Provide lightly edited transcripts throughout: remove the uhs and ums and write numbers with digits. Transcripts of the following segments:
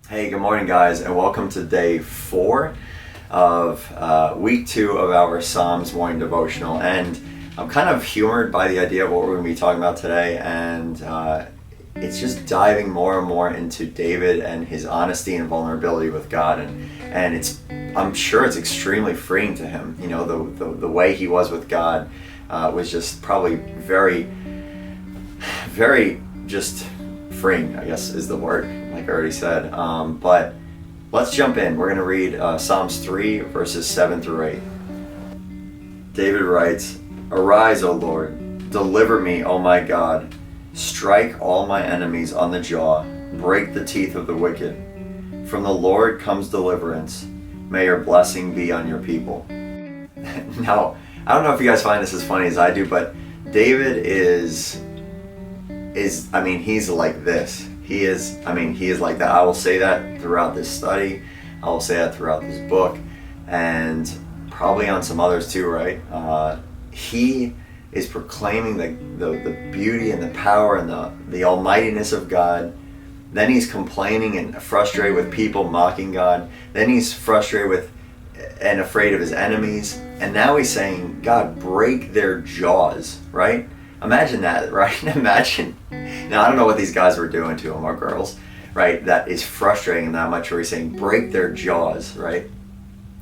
Hey, good morning, guys, and welcome to day 4 of week 2 of our Psalms morning devotional. And I'm kind of humored by the idea of what we're going to be talking about today, and it's just diving more and more into David and his honesty and vulnerability with God, and I'm sure it's extremely freeing to him. You know, the way he was with God was just probably very, very just freeing, I guess is the word, like I already said. But let's jump in. We're going to read Psalms 3 verses 7 through 8. David writes, "Arise, O Lord, deliver me, O my God. Strike all my enemies on the jaw, break the teeth of the wicked. From the Lord comes deliverance. May your blessing be on your people." Now, I don't know if you guys find this as funny as I do, but David is he's like this. He is like that. I will say that throughout this study. I will say that throughout this book, and probably on some others too, right? He is proclaiming the beauty and the power and the almightiness of God. Then he's complaining and frustrated with people mocking God. Then he's frustrated with and afraid of his enemies. And now he's saying, God, break their jaws, right? Imagine that, right? Imagine. Now, I don't know what these guys were doing to him, or girls, right? That is frustrating that much, where he's saying, break their jaws, right?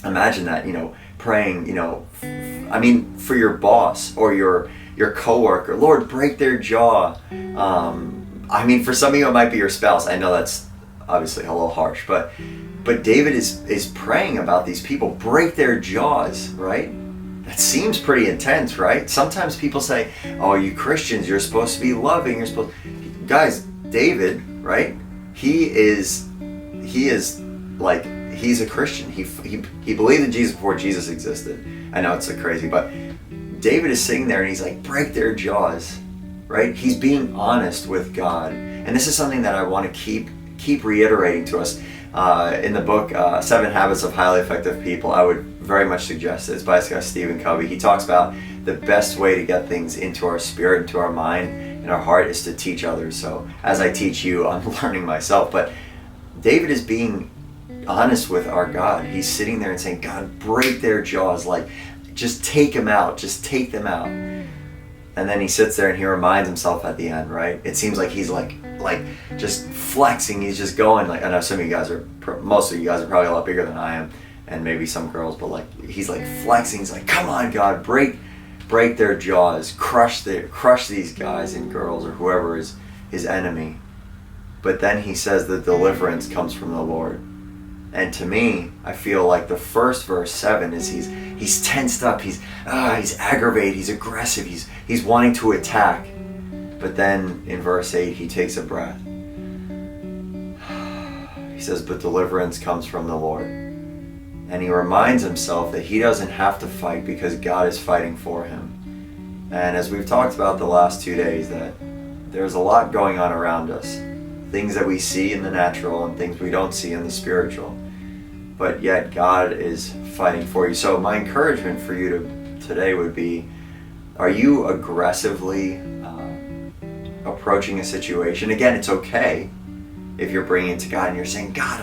Imagine that, praying, for your boss or your coworker, Lord, break their jaw. For some of you, it might be your spouse. I know that's obviously a little harsh, but David is praying about these people, break their jaws, right? That seems pretty intense, right? Sometimes people say, "Oh, you Christians, you're supposed to be loving. Guys, David, right? He's a Christian. He believed in Jesus before Jesus existed. I know it's crazy, but David is sitting there and he's like, break their jaws, right? He's being honest with God, and this is something that I want to keep reiterating to us. In the book 7 Habits of Highly Effective People, I would very much suggest it. It's by this guy Steve Meehan. He talks about the best way to get things into our spirit, into our mind, and our heart is to teach others. So as I teach you, I'm learning myself. But David is being honest with our God. He's sitting there and saying, God, break their jaws. Like, just take them out. Just take them out. And then he sits there and he reminds himself at the end, right? It seems like he's like just flexing. He's just going, like, I know some of you guys most of you guys are probably a lot bigger than I am, and maybe some girls, but he's like flexing. He's like, come on, God, break their jaws, crush these guys and girls or whoever is his enemy. But then he says the deliverance comes from the Lord. And to me, I feel like the first verse 7 is he's tensed up, he's aggravated, he's aggressive, he's wanting to attack. But then in verse 8, he takes a breath. He says, but deliverance comes from the Lord. And he reminds himself that he doesn't have to fight because God is fighting for him. And as we've talked about the last 2 days, that there's a lot going on around us. Things that we see in the natural and things we don't see in the spiritual. But yet God is fighting for you. So my encouragement for you today would be, are you aggressively approaching a situation? Again, it's okay if you're bringing it to God and you're saying, God,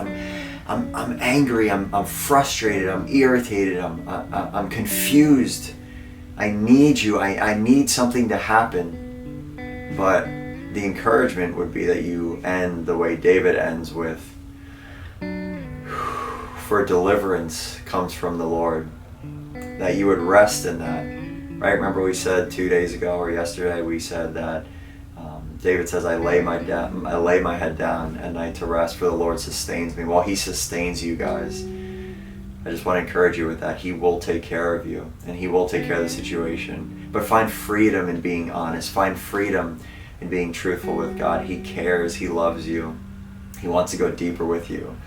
I'm angry, I'm frustrated, I'm irritated, I'm confused. I need you. I need something to happen. But the encouragement would be that you end the way David ends with, for deliverance comes from the Lord. That you would rest in that. Right? Remember we said 2 days ago or yesterday, we said that David says, I lay my head down at night to rest, for the Lord sustains me. Well, he sustains you guys. I just want to encourage you with that. He will take care of you, and he will take care of the situation. But find freedom in being honest. Find freedom in being truthful with God. He cares. He loves you. He wants to go deeper with you.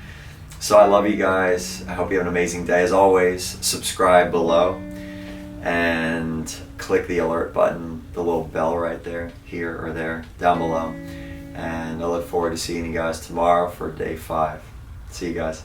So I love you guys. I hope you have an amazing day. As always, subscribe below and click the alert button, the little bell right there, here or there, down below. And I look forward to seeing you guys tomorrow for day 5. See you guys.